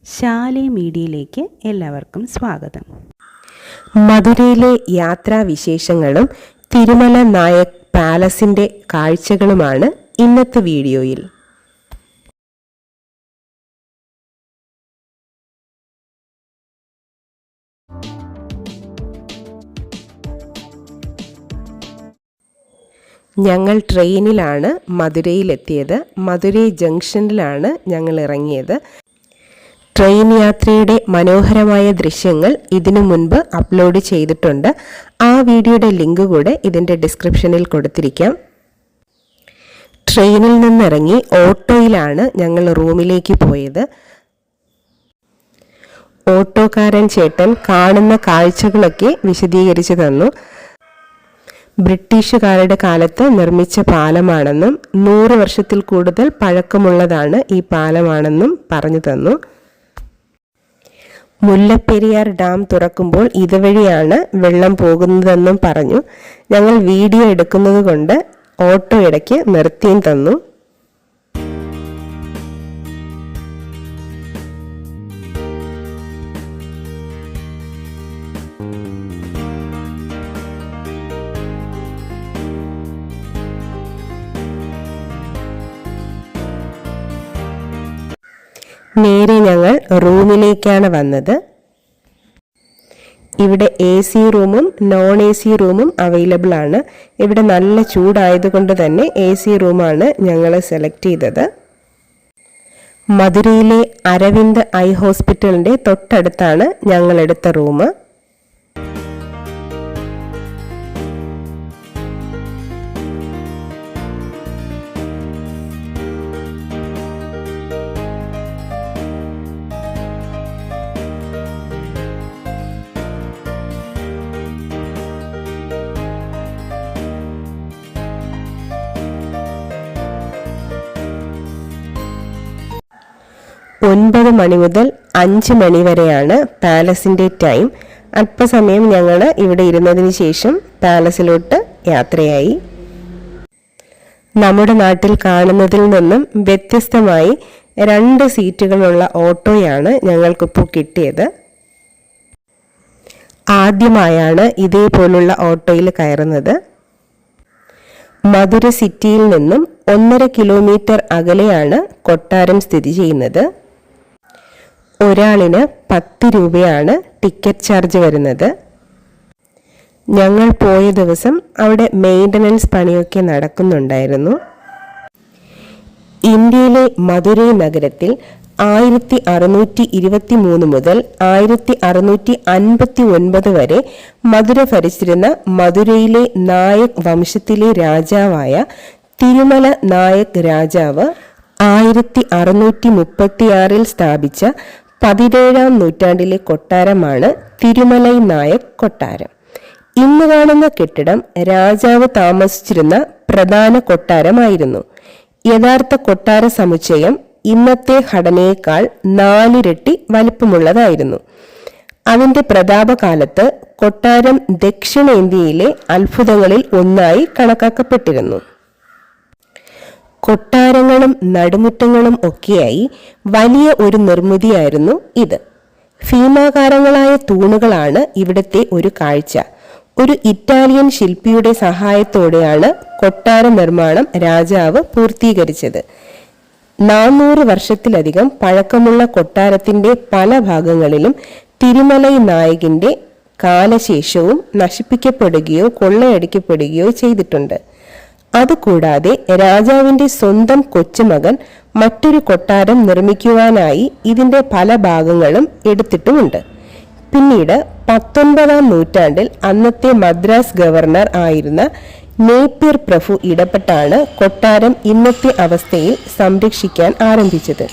ശാലി മീഡിയയിലേക്ക് എല്ലാവർക്കും സ്വാഗതം. മധുരയിലെ യാത്രാവിശേഷങ്ങളും തിരുമല നായക് പാലസിൻ്റെ കാഴ്ചകളുമാണ് ഇന്നത്തെ വീഡിയോയിൽ. ഞങ്ങൾ ട്രെയിനിലാണ് മധുരയിലെത്തിയത്. മധുരൈ ജംഗ്ഷനിലാണ് ഞങ്ങൾ ഇറങ്ങിയത്. ട്രെയിൻ യാത്രയുടെ മനോഹരമായ ദൃശ്യങ്ങൾ ഇതിനു മുൻപ് അപ്ലോഡ് ചെയ്തിട്ടുണ്ട്. ആ വീഡിയോയുടെ ലിങ്ക് കൂടെ ഇതിൻ്റെ ഡിസ്ക്രിപ്ഷനിൽ കൊടുത്തിരിക്കാം. ട്രെയിനിൽ നിന്നിറങ്ങി ഓട്ടോയിലാണ് ഞങ്ങൾ റൂമിലേക്ക് പോയത്. ഓട്ടോക്കാരൻ ചേട്ടൻ കാണുന്ന കാഴ്ചകളൊക്കെ വിശദീകരിച്ചു തന്നു. ബ്രിട്ടീഷുകാരുടെ കാലത്ത് നിർമ്മിച്ച പാലമാണെന്നും 100 വർഷത്തിൽ കൂടുതൽ പഴക്കമുള്ളതാണ് ഈ പാലമാണെന്നും പറഞ്ഞു തന്നു. മുല്ലപ്പെരിയാർ ഡാം തുറക്കുമ്പോൾ ഇതുവഴിയാണ് വെള്ളം പോകുന്നതെന്നും പറഞ്ഞു. ഞങ്ങൾ വീഡിയോ എടുക്കുന്നത് കൊണ്ട് ഓട്ടോ ഇടയ്ക്ക് നിർത്തിയും തന്നു. നേരെ ഞങ്ങൾ റൂമിലേക്കാണ് വന്നത്. ഇവിടെ AC റൂമും നോൺ AC റൂമും അവൈലബിൾ ആണ്. ഇവിടെ നല്ല ചൂടായതുകൊണ്ട് തന്നെ AC റൂമാണ് ഞങ്ങൾ സെലക്ട് ചെയ്തത്. മധുരയിലെ അരവിന്ദ് ഐ ഹോസ്പിറ്റലിൻ്റെ തൊട്ടടുത്താണ് ഞങ്ങൾ എടുത്ത റൂം. ഒൻപത് മണി മുതൽ 5 മണി വരെയാണ് പാലസിൻ്റെ ടൈം. അല്പസമയം ഞങ്ങൾ ഇവിടെ ഇരുന്നതിന് ശേഷം പാലസിലോട്ട് യാത്രയായി. നമ്മുടെ നാട്ടിൽ കാണുന്നതിൽ നിന്നും വ്യത്യസ്തമായി 2 സീറ്റുകളുള്ള ഓട്ടോയാണ് ഞങ്ങൾക്കിപ്പോൾ കിട്ടിയത്. ആദ്യമായാണ് ഇതേപോലുള്ള ഓട്ടോയിൽ കയറുന്നത്. മധുര സിറ്റിയിൽ നിന്നും 1.5 കിലോമീറ്റർ അകലെയാണ് കൊട്ടാരം സ്ഥിതി ചെയ്യുന്നത്. ഒരാളിന് 10 രൂപയാണ് ടിക്കറ്റ് ചാർജ് വരുന്നത്. ഞങ്ങൾ പോയ ദിവസം അവിടെ മെയിൻ്റനൻസ് പണിയൊക്കെ നടക്കുന്നുണ്ടായിരുന്നു. ഇന്ത്യയിലെ മധുരൈ നഗരത്തിൽ 1623 മുതൽ 1659 വരെ മധുര ഭരിച്ചിരുന്ന മധുരയിലെ നായക് വംശത്തിലെ രാജാവായ തിരുമല നായക് രാജാവ് 1636 സ്ഥാപിച്ച 17-ാം നൂറ്റാണ്ടിലെ കൊട്ടാരമാണ് തിരുമലൈ നായക് കൊട്ടാരം. ഇന്ന് കാണുന്ന കെട്ടിടം രാജാവ് താമസിച്ചിരുന്ന പ്രധാന കൊട്ടാരമായിരുന്നു. യഥാർത്ഥ കൊട്ടാര സമുച്ചയം ഇന്നത്തെ ഘടനയേക്കാൾ 4 ഇരട്ടി വലിപ്പമുള്ളതായിരുന്നു. അതിന്റെ പ്രതാപകാലത്ത് കൊട്ടാരം ദക്ഷിണേന്ത്യയിലെ അത്ഭുതങ്ങളിൽ ഒന്നായി കണക്കാക്കപ്പെട്ടിരുന്നു. കൊട്ടാരങ്ങളും നടുമുറ്റങ്ങളും ഒക്കെയായി വലിയ ഒരു നിർമ്മിതിയായിരുന്നു ഇത്. ഭീമാകാരങ്ങളായ തൂണുകളാണ് ഇവിടുത്തെ ഒരു കാഴ്ച. ഒരു ഇറ്റാലിയൻ ശില്പിയുടെ സഹായത്തോടെയാണ് കൊട്ടാര നിർമ്മാണം രാജാവ് പൂർത്തീകരിച്ചത്. 400 വർഷത്തിലധികം പഴക്കമുള്ള കൊട്ടാരത്തിന്റെ പല ഭാഗങ്ങളിലും തിരുമലൈ നായകിന്റെ കാലശേഷവും നശിപ്പിക്കപ്പെടുകയോ കൊള്ളയടിക്കപ്പെടുകയോ ചെയ്തിട്ടുണ്ട്. അതുകൂടാതെ രാജാവിന്റെ സ്വന്തം കൊച്ചുമകൻ മറ്റൊരു കൊട്ടാരം നിർമ്മിക്കുവാനായി ഇതിന്റെ പല ഭാഗങ്ങളും എടുത്തിട്ടുമുണ്ട്. പിന്നീട് 19-ാം നൂറ്റാണ്ടിൽ അന്നത്തെ മദ്രാസ് ഗവർണർ ആയിരുന്ന നേപ്പിയർ പ്രഭു ഇടപെട്ടാണ് കൊട്ടാരം ഇന്നത്തെ അവസ്ഥയിൽ സംരക്ഷിക്കാൻ ആരംഭിച്ചത്.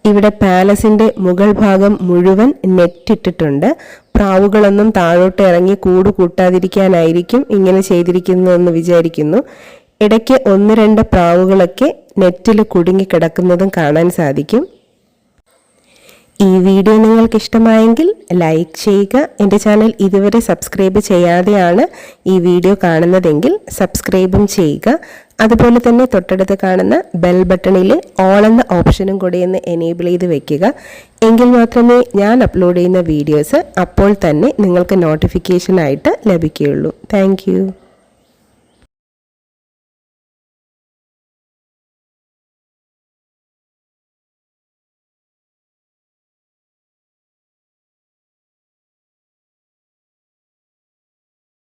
ഇവിടെ പാലസിൻ്റെ മുകൾ ഭാഗം മുഴുവൻ നെറ്റിട്ടിട്ടുണ്ട്. പ്രാവുകളൊന്നും താഴോട്ട് ഇറങ്ങി കൂട് കൂട്ടാതിരിക്കാനായിരിക്കും ഇങ്ങനെ ചെയ്തിരിക്കുന്നതെന്ന് വിചാരിക്കുന്നു. ഇടയ്ക്ക് 1-2 പ്രാവുകളൊക്കെ നെറ്റിൽ കുടുങ്ങിക്കിടക്കുന്നതും കാണാൻ സാധിക്കും. ഈ വീഡിയോ നിങ്ങൾക്ക് ഇഷ്ടമായെങ്കിൽ ലൈക്ക് ചെയ്യുക. എൻ്റെ ചാനൽ ഇതുവരെ സബ്സ്ക്രൈബ് ചെയ്യാതെയാണ് ഈ വീഡിയോ കാണുന്നതെങ്കിൽ സബ്സ്ക്രൈബും ചെയ്യുക. അതുപോലെ തന്നെ തൊട്ടടുത്ത് കാണുന്ന ബെൽ ബട്ടണിൽ ഓൾ എന്ന ഓപ്ഷനും കൂടി ഒന്ന് എനേബിൾ ചെയ്ത് വെക്കുക. എങ്കിൽ മാത്രമേ ഞാൻ അപ്ലോഡ് ചെയ്യുന്ന വീഡിയോസ് അപ്പോൾ തന്നെ നിങ്ങൾക്ക് നോട്ടിഫിക്കേഷനായിട്ട് ലഭിക്കുകയുള്ളൂ. താങ്ക്